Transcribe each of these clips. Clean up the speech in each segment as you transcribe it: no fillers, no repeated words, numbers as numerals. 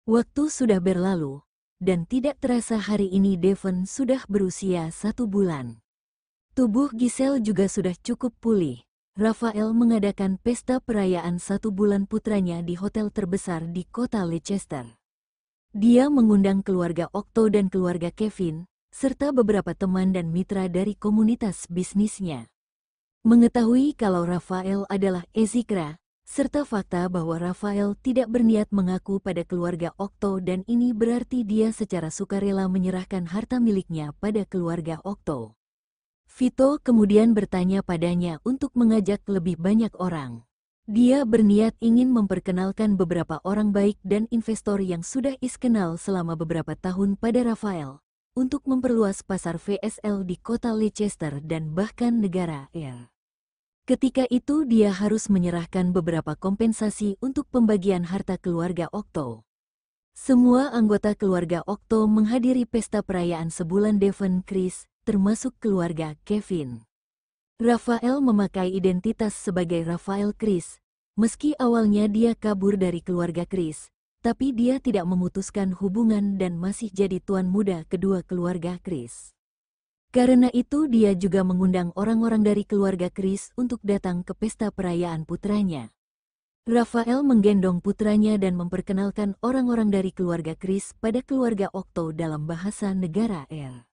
Waktu sudah berlalu, dan tidak terasa hari ini Devon sudah berusia 1 bulan. Tubuh Giselle juga sudah cukup pulih. Raphael mengadakan pesta perayaan 1 bulan putranya di hotel terbesar di kota Leicester. Dia mengundang keluarga Octo dan keluarga Kevin, serta beberapa teman dan mitra dari komunitas bisnisnya. Mengetahui kalau Raphael adalah Ezikra, serta fakta bahwa Raphael tidak berniat mengaku pada keluarga Octo dan ini berarti dia secara sukarela menyerahkan harta miliknya pada keluarga Octo. Vito kemudian bertanya padanya untuk mengajak lebih banyak orang. Dia berniat ingin memperkenalkan beberapa orang baik dan investor yang sudah kenal selama beberapa tahun pada Raphael, untuk memperluas pasar VSL di kota Leicester dan bahkan negara Air. Ketika itu dia harus menyerahkan beberapa kompensasi untuk pembagian harta keluarga Octo. Semua anggota keluarga Octo menghadiri pesta perayaan sebulan Devon Chris, termasuk keluarga Kevin. Raphael memakai identitas sebagai Raphael Chris, meski awalnya dia kabur dari keluarga Chris, tapi dia tidak memutuskan hubungan dan masih jadi tuan muda kedua keluarga Chris. Karena itu dia juga mengundang orang-orang dari keluarga Chris untuk datang ke pesta perayaan putranya. Raphael menggendong putranya dan memperkenalkan orang-orang dari keluarga Chris pada keluarga Octo dalam bahasa negara Air.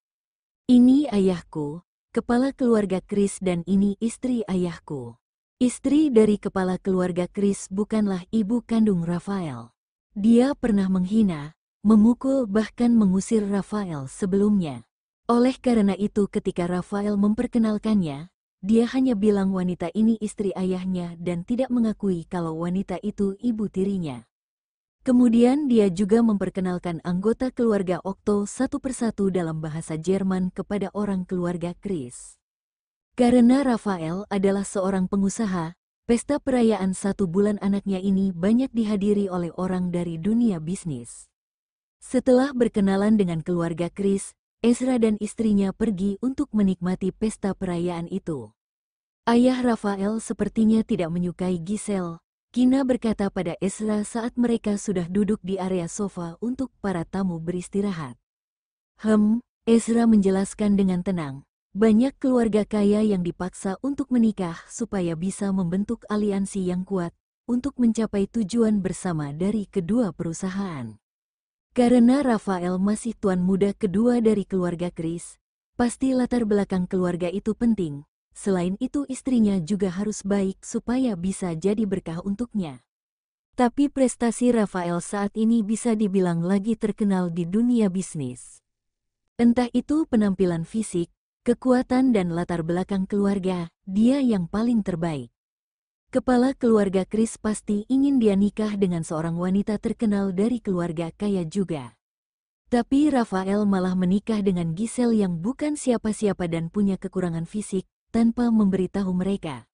Ini ayahku, kepala keluarga Chris, dan ini istri ayahku. Istri dari kepala keluarga Chris bukanlah ibu kandung Raphael. Dia pernah menghina, memukul bahkan mengusir Raphael sebelumnya. Oleh karena itu ketika Raphael memperkenalkannya, dia hanya bilang wanita ini istri ayahnya dan tidak mengakui kalau wanita itu ibu tirinya. Kemudian dia juga memperkenalkan anggota keluarga Octo satu persatu dalam bahasa Jerman kepada orang keluarga Chris. Karena Raphael adalah seorang pengusaha, pesta perayaan 1 bulan anaknya ini banyak dihadiri oleh orang dari dunia bisnis. Setelah berkenalan dengan keluarga Chris, Ezra dan istrinya pergi untuk menikmati pesta perayaan itu. Ayah Raphael sepertinya tidak menyukai Giselle, Kina berkata pada Ezra saat mereka sudah duduk di area sofa untuk para tamu beristirahat. Ezra menjelaskan dengan tenang, banyak keluarga kaya yang dipaksa untuk menikah supaya bisa membentuk aliansi yang kuat untuk mencapai tujuan bersama dari kedua perusahaan. Karena Raphael masih tuan muda kedua dari keluarga Chris, pasti latar belakang keluarga itu penting. Selain itu istrinya juga harus baik supaya bisa jadi berkah untuknya. Tapi prestasi Raphael saat ini bisa dibilang lagi terkenal di dunia bisnis. Entah itu penampilan fisik, kekuatan dan latar belakang keluarga, dia yang paling terbaik. Kepala keluarga Chris pasti ingin dia nikah dengan seorang wanita terkenal dari keluarga kaya juga. Tapi Raphael malah menikah dengan Giselle yang bukan siapa-siapa dan punya kekurangan fisik, tanpa memberitahu mereka.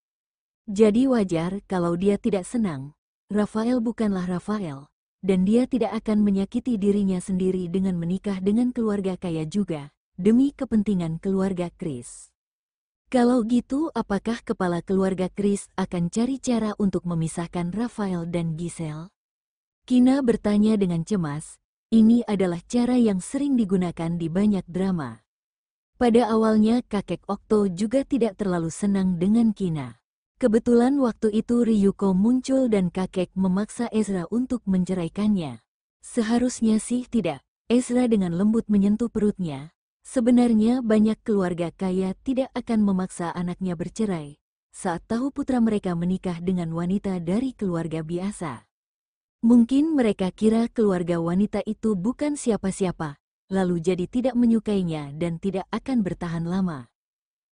Jadi wajar kalau dia tidak senang. Raphael bukanlah Raphael, dan dia tidak akan menyakiti dirinya sendiri dengan menikah dengan keluarga kaya juga, demi kepentingan keluarga Chris. Kalau gitu apakah kepala keluarga Chris akan cari cara untuk memisahkan Raphael dan Giselle? Kina bertanya dengan cemas. Ini adalah cara yang sering digunakan di banyak drama. Pada awalnya kakek Octo juga tidak terlalu senang dengan Kina. Kebetulan waktu itu Ryuko muncul dan kakek memaksa Ezra untuk menceraikannya. Seharusnya sih tidak. Ezra dengan lembut menyentuh perutnya. Sebenarnya banyak keluarga kaya tidak akan memaksa anaknya bercerai saat tahu putra mereka menikah dengan wanita dari keluarga biasa. Mungkin mereka kira keluarga wanita itu bukan siapa-siapa, lalu jadi tidak menyukainya dan tidak akan bertahan lama.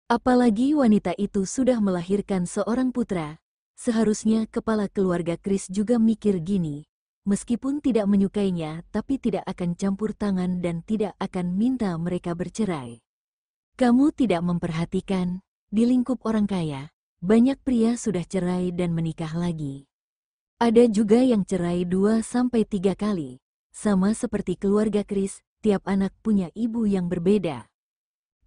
Apalagi wanita itu sudah melahirkan seorang putra, seharusnya kepala keluarga Chris juga mikir gini. Meskipun tidak menyukainya, tapi tidak akan campur tangan dan tidak akan minta mereka bercerai. Kamu tidak memperhatikan, di lingkup orang kaya, banyak pria sudah cerai dan menikah lagi. Ada juga yang cerai 2-3 kali. Sama seperti keluarga Chris, tiap anak punya ibu yang berbeda.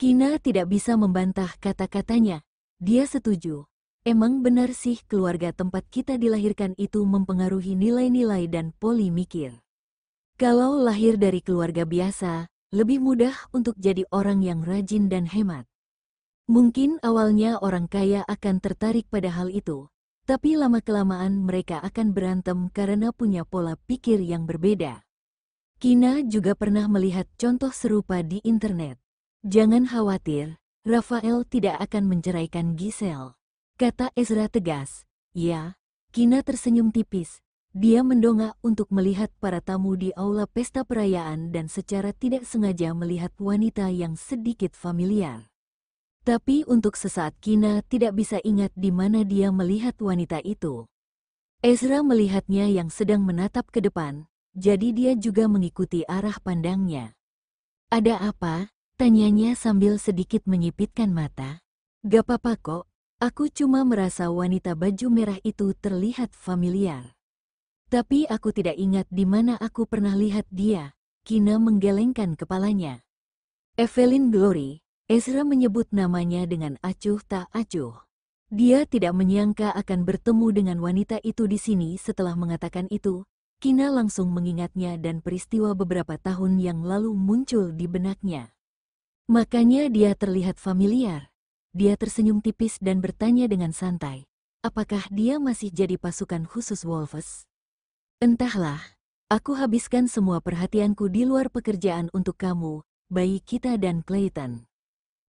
Kina tidak bisa membantah kata-katanya. Dia setuju. Emang benar sih keluarga tempat kita dilahirkan itu mempengaruhi nilai-nilai dan pola mikir. Kalau lahir dari keluarga biasa, lebih mudah untuk jadi orang yang rajin dan hemat. Mungkin awalnya orang kaya akan tertarik pada hal itu, tapi lama-kelamaan mereka akan berantem karena punya pola pikir yang berbeda. Kina juga pernah melihat contoh serupa di internet. Jangan khawatir, Rafael tidak akan menceraikan Giselle, kata Ezra tegas. Ya, Kina tersenyum tipis. Dia mendongak untuk melihat para tamu di aula pesta perayaan dan secara tidak sengaja melihat wanita yang sedikit familiar. Tapi untuk sesaat Kina tidak bisa ingat di mana dia melihat wanita itu. Ezra melihatnya yang sedang menatap ke depan, jadi dia juga mengikuti arah pandangnya. Ada apa? Tanyanya sambil sedikit menyipitkan mata. Gak apa-apa kok, aku cuma merasa wanita baju merah itu terlihat familiar. Tapi aku tidak ingat di mana aku pernah lihat dia. Kina menggelengkan kepalanya. Evelyn Glory, Ezra menyebut namanya dengan acuh tak acuh. Dia tidak menyangka akan bertemu dengan wanita itu di sini. Setelah mengatakan itu, Kina langsung mengingatnya dan peristiwa beberapa tahun yang lalu muncul di benaknya. Makanya dia terlihat familiar. Dia tersenyum tipis dan bertanya dengan santai, apakah dia masih jadi pasukan khusus Wolves? Entahlah, aku habiskan semua perhatianku di luar pekerjaan untuk kamu, bayi kita dan Clayton.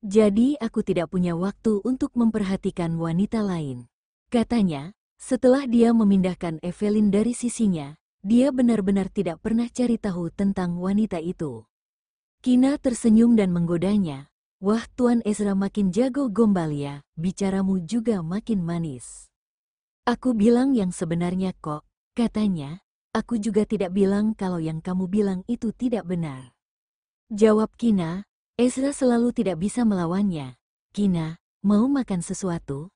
Jadi aku tidak punya waktu untuk memperhatikan wanita lain. Katanya, setelah dia memindahkan Evelyn dari sisinya, dia benar-benar tidak pernah cari tahu tentang wanita itu. Kina tersenyum dan menggodanya. Wah, Tuan Ezra makin jago gombal ya, bicaramu juga makin manis. Aku bilang yang sebenarnya kok, katanya. Aku juga tidak bilang kalau yang kamu bilang itu tidak benar. Jawab Kina. Ezra selalu tidak bisa melawannya. Kina, mau makan sesuatu?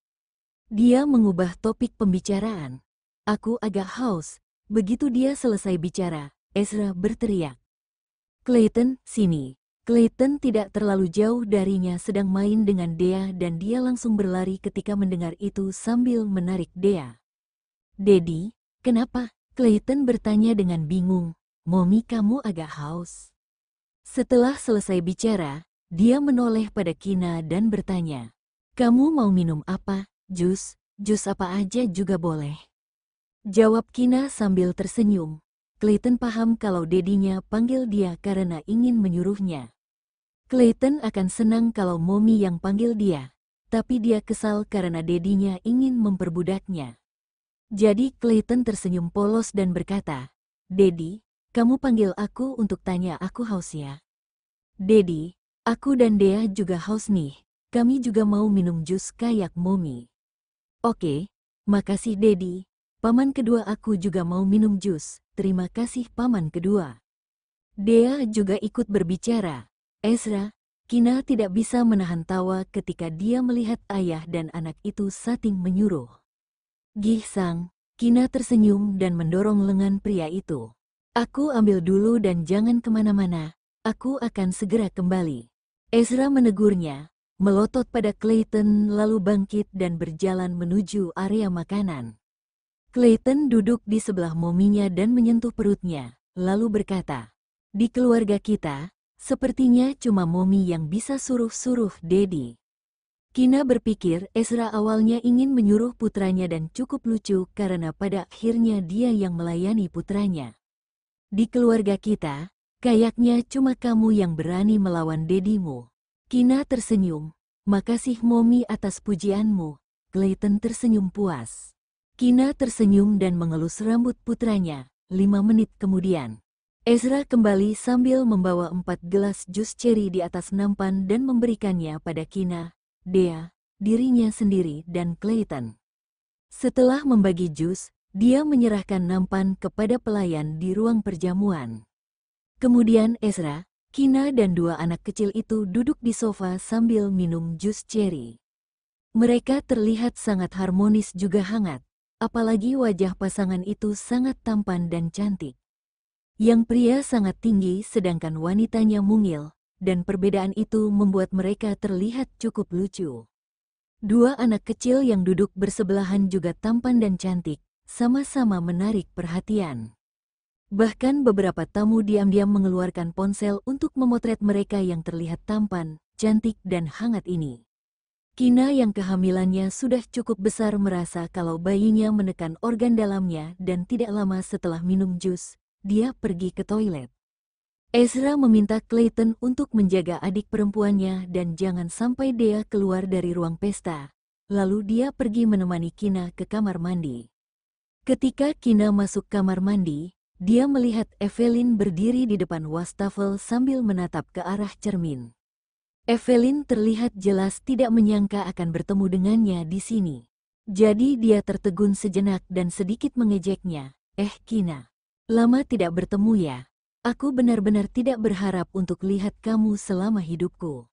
Dia mengubah topik pembicaraan. Aku agak haus. Begitu dia selesai bicara, Ezra berteriak. Clayton, sini. Clayton tidak terlalu jauh darinya sedang main dengan Dea dan dia langsung berlari ketika mendengar itu sambil menarik Dea. Daddy, kenapa? Clayton bertanya dengan bingung. Mommy, kamu agak haus. Setelah selesai bicara, dia menoleh pada Kina dan bertanya. Kamu mau minum apa? Jus apa aja juga boleh. Jawab Kina sambil tersenyum. Clayton paham kalau dedinya panggil dia karena ingin menyuruhnya. Clayton akan senang kalau Mommy yang panggil dia, tapi dia kesal karena dedinya ingin memperbudaknya. Jadi Clayton tersenyum polos dan berkata, Daddy, kamu panggil aku untuk tanya aku haus ya? Daddy, aku dan Dea juga haus nih, kami juga mau minum jus kayak Mommy. Oke, makasih Daddy. Paman kedua aku juga mau minum jus, terima kasih paman kedua. Dea juga ikut berbicara. Ezra, Kina tidak bisa menahan tawa ketika dia melihat ayah dan anak itu saling menyuruh. Gih Sang, Kina tersenyum dan mendorong lengan pria itu. Aku ambil dulu dan jangan kemana-mana, aku akan segera kembali. Ezra menegurnya, melotot pada Clayton lalu bangkit dan berjalan menuju area makanan. Clayton duduk di sebelah mominya dan menyentuh perutnya, lalu berkata, di keluarga kita, sepertinya cuma Momi yang bisa suruh-suruh Daddy. Kina berpikir Ezra awalnya ingin menyuruh putranya dan cukup lucu karena pada akhirnya dia yang melayani putranya. Di keluarga kita, kayaknya cuma kamu yang berani melawan Dedimu. Kina tersenyum, makasih Momi atas pujianmu. Clayton tersenyum puas. Kina tersenyum dan mengelus rambut putranya. 5 menit kemudian, Ezra kembali sambil membawa 4 gelas jus ceri di atas nampan dan memberikannya pada Kina, Dea, dirinya sendiri dan Clayton. Setelah membagi jus, dia menyerahkan nampan kepada pelayan di ruang perjamuan. Kemudian Ezra, Kina dan 2 anak kecil itu duduk di sofa sambil minum jus ceri. Mereka terlihat sangat harmonis juga hangat. Apalagi wajah pasangan itu sangat tampan dan cantik. Yang pria sangat tinggi sedangkan wanitanya mungil, dan perbedaan itu membuat mereka terlihat cukup lucu. 2 anak kecil yang duduk bersebelahan juga tampan dan cantik, sama-sama menarik perhatian. Bahkan beberapa tamu diam-diam mengeluarkan ponsel untuk memotret mereka yang terlihat tampan, cantik dan hangat ini. Kina yang kehamilannya sudah cukup besar merasa kalau bayinya menekan organ dalamnya dan tidak lama setelah minum jus, dia pergi ke toilet. Ezra meminta Clayton untuk menjaga adik perempuannya dan jangan sampai dia keluar dari ruang pesta. Lalu dia pergi menemani Kina ke kamar mandi. Ketika Kina masuk kamar mandi, dia melihat Evelyn berdiri di depan wastafel sambil menatap ke arah cermin. Evelyn terlihat jelas tidak menyangka akan bertemu dengannya di sini. Jadi dia tertegun sejenak dan sedikit mengejeknya. Kina, lama tidak bertemu ya. Aku benar-benar tidak berharap untuk lihat kamu selama hidupku.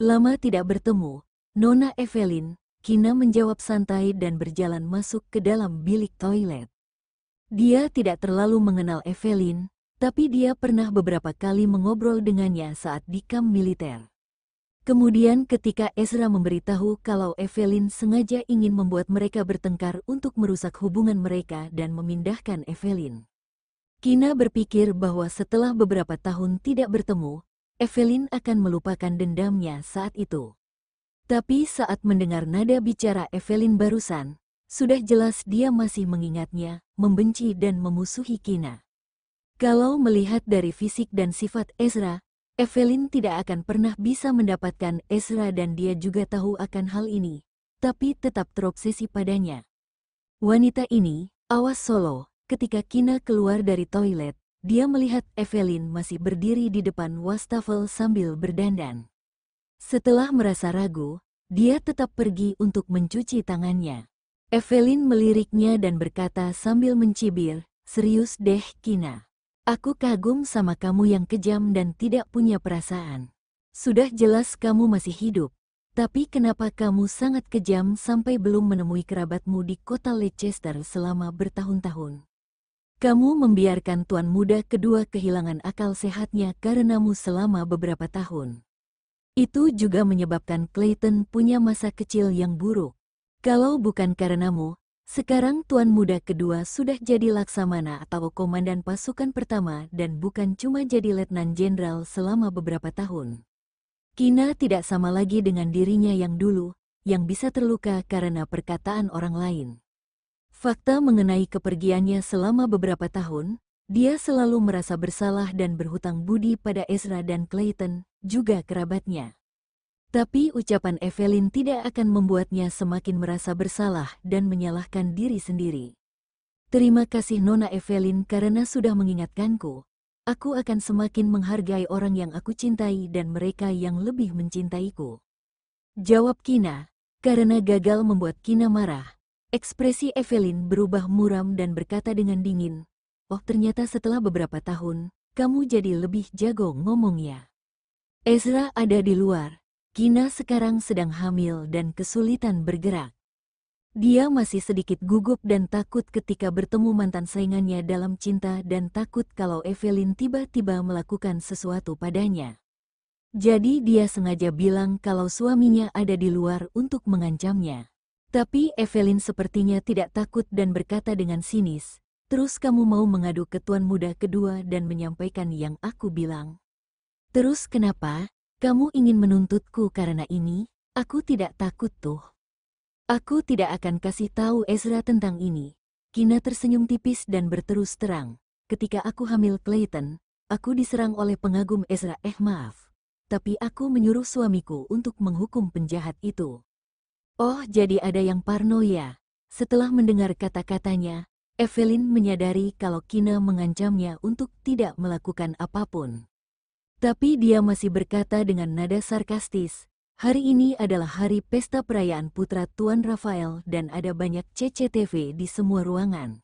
Lama tidak bertemu, Nona Evelyn, Kina menjawab santai dan berjalan masuk ke dalam bilik toilet. Dia tidak terlalu mengenal Evelyn, tapi dia pernah beberapa kali mengobrol dengannya saat di kamp militer. Kemudian ketika Ezra memberitahu kalau Evelyn sengaja ingin membuat mereka bertengkar untuk merusak hubungan mereka dan memindahkan Evelyn, Kina berpikir bahwa setelah beberapa tahun tidak bertemu, Evelyn akan melupakan dendamnya saat itu. Tapi saat mendengar nada bicara Evelyn barusan, sudah jelas dia masih mengingatnya, membenci dan memusuhi Kina. Kalau melihat dari fisik dan sifat Ezra, Evelyn tidak akan pernah bisa mendapatkan Ezra dan dia juga tahu akan hal ini, tapi tetap terobsesi padanya. Wanita ini, awas Solo, ketika Kina keluar dari toilet, dia melihat Evelyn masih berdiri di depan wastafel sambil berdandan. Setelah merasa ragu, dia tetap pergi untuk mencuci tangannya. Evelyn meliriknya dan berkata sambil mencibir, "Serius deh, Kina. Aku kagum sama kamu yang kejam dan tidak punya perasaan. Sudah jelas kamu masih hidup, tapi kenapa kamu sangat kejam sampai belum menemui kerabatmu di kota Leicester selama bertahun-tahun? Kamu membiarkan tuan muda kedua kehilangan akal sehatnya karenamu selama beberapa tahun. Itu juga menyebabkan Clayton punya masa kecil yang buruk. Kalau bukan karenamu, sekarang tuan muda kedua sudah jadi laksamana atau komandan pasukan pertama dan bukan cuma jadi letnan jenderal selama beberapa tahun. Kina tidak sama lagi dengan dirinya yang dulu, yang bisa terluka karena perkataan orang lain. Fakta mengenai kepergiannya selama beberapa tahun, dia selalu merasa bersalah dan berhutang budi pada Ezra dan Clayton, juga kerabatnya. Tapi ucapan Evelyn tidak akan membuatnya semakin merasa bersalah dan menyalahkan diri sendiri. Terima kasih Nona Evelyn karena sudah mengingatkanku. Aku akan semakin menghargai orang yang aku cintai dan mereka yang lebih mencintaiku. Jawab Kina, karena gagal membuat Kina marah. Ekspresi Evelyn berubah muram dan berkata dengan dingin, "Oh ternyata setelah beberapa tahun, kamu jadi lebih jago ngomong ya." Ezra ada di luar. Kina sekarang sedang hamil dan kesulitan bergerak. Dia masih sedikit gugup dan takut ketika bertemu mantan saingannya dalam cinta dan takut kalau Evelyn tiba-tiba melakukan sesuatu padanya. Jadi dia sengaja bilang kalau suaminya ada di luar untuk mengancamnya. Tapi Evelyn sepertinya tidak takut dan berkata dengan sinis, "Terus kamu mau mengadu ke tuan muda kedua dan menyampaikan yang aku bilang? Terus kenapa? Kamu ingin menuntutku karena ini? Aku tidak takut tuh. Aku tidak akan kasih tahu Ezra tentang ini." Kina tersenyum tipis dan berterus terang. Ketika aku hamil Clayton, aku diserang oleh pengagum Ezra. Maaf. Tapi aku menyuruh suamiku untuk menghukum penjahat itu. Oh, jadi ada yang parno ya? Setelah mendengar kata-katanya, Evelyn menyadari kalau Kina mengancamnya untuk tidak melakukan apapun. Tapi dia masih berkata dengan nada sarkastis, "Hari ini adalah hari pesta perayaan putra Tuan Rafael dan ada banyak CCTV di semua ruangan.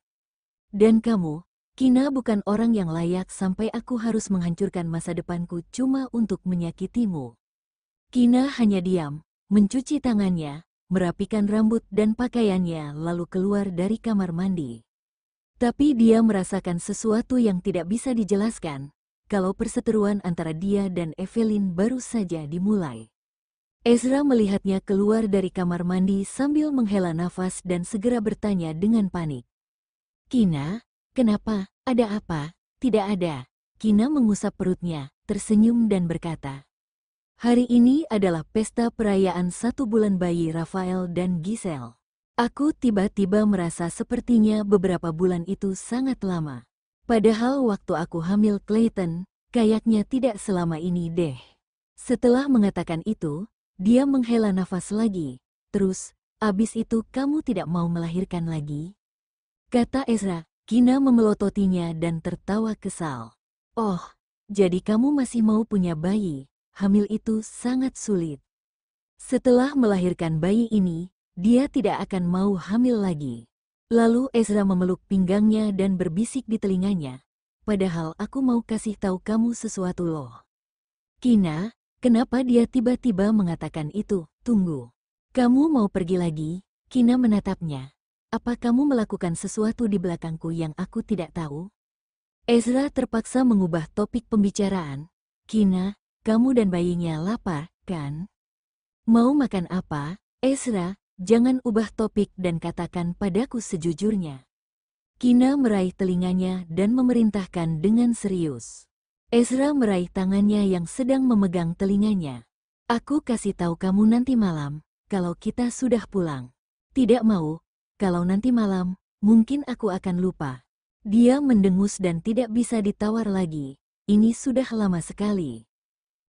Dan kamu, Kina bukan orang yang layak sampai aku harus menghancurkan masa depanku cuma untuk menyakitimu." Kina hanya diam, mencuci tangannya, merapikan rambut dan pakaiannya lalu keluar dari kamar mandi. Tapi dia merasakan sesuatu yang tidak bisa dijelaskan. Kalau perseteruan antara dia dan Evelyn baru saja dimulai. Ezra melihatnya keluar dari kamar mandi sambil menghela nafas dan segera bertanya dengan panik, "Kina, kenapa? Ada apa? Tidak ada. Kina mengusap perutnya, tersenyum dan berkata, hari ini adalah pesta perayaan 1 bulan bayi Rafael dan Giselle. Aku tiba-tiba merasa sepertinya beberapa bulan itu sangat lama. Padahal waktu aku hamil Clayton, kayaknya tidak selama ini deh. Setelah mengatakan itu, dia menghela nafas lagi. Terus, abis itu kamu tidak mau melahirkan lagi? Kata Ezra. Kina memelototinya dan tertawa kesal. Oh, jadi kamu masih mau punya bayi? Hamil itu sangat sulit. Setelah melahirkan bayi ini, dia tidak akan mau hamil lagi. Lalu Ezra memeluk pinggangnya dan berbisik di telinganya. Padahal aku mau kasih tahu kamu sesuatu loh. Kina, kenapa dia tiba-tiba mengatakan itu? Tunggu. Kamu mau pergi lagi? Kina menatapnya. Apa kamu melakukan sesuatu di belakangku yang aku tidak tahu? Ezra terpaksa mengubah topik pembicaraan. Kina, kamu dan bayinya lapar, kan? Mau makan apa? Ezra, jangan ubah topik dan katakan padaku sejujurnya. Kina meraih telinganya dan memerintahkan dengan serius. Ezra meraih tangannya yang sedang memegang telinganya. Aku kasih tahu kamu nanti malam, kalau kita sudah pulang. Tidak mau. Kalau nanti malam, mungkin aku akan lupa. Dia mendengus dan tidak bisa ditawar lagi. Ini sudah lama sekali.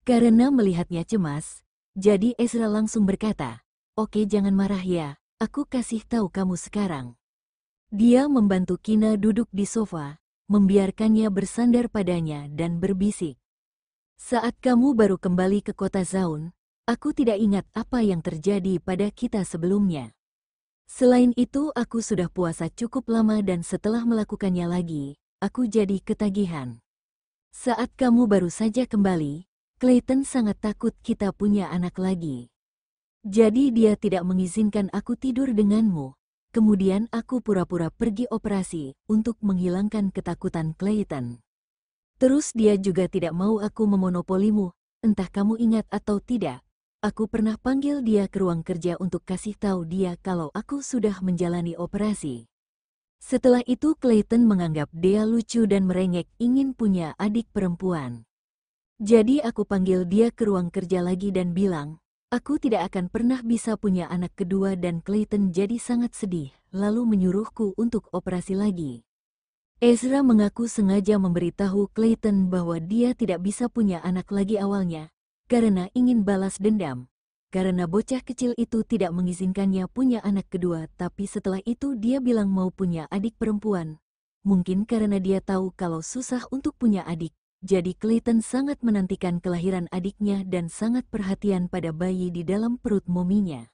Karena melihatnya cemas, jadi Ezra langsung berkata, oke jangan marah ya, aku kasih tahu kamu sekarang. Dia membantu Kina duduk di sofa, membiarkannya bersandar padanya dan berbisik. Saat kamu baru kembali ke kota Zaun, aku tidak ingat apa yang terjadi pada kita sebelumnya. Selain itu aku sudah puasa cukup lama dan setelah melakukannya lagi, aku jadi ketagihan. Saat kamu baru saja kembali, Clayton sangat takut kita punya anak lagi. Jadi dia tidak mengizinkan aku tidur denganmu. Kemudian aku pura-pura pergi operasi untuk menghilangkan ketakutan Clayton. Terus dia juga tidak mau aku memonopolimu, entah kamu ingat atau tidak. Aku pernah panggil dia ke ruang kerja untuk kasih tahu dia kalau aku sudah menjalani operasi. Setelah itu Clayton menganggap dia lucu dan merengek ingin punya adik perempuan. Jadi aku panggil dia ke ruang kerja lagi dan bilang, aku tidak akan pernah bisa punya anak kedua dan Clayton jadi sangat sedih, lalu menyuruhku untuk operasi lagi. Ezra mengaku sengaja memberitahu Clayton bahwa dia tidak bisa punya anak lagi awalnya, karena ingin balas dendam. Karena bocah kecil itu tidak mengizinkannya punya anak kedua, tapi setelah itu dia bilang mau punya adik perempuan. Mungkin karena dia tahu kalau susah untuk punya adik, jadi Clayton sangat menantikan kelahiran adiknya dan sangat perhatian pada bayi di dalam perut mominya.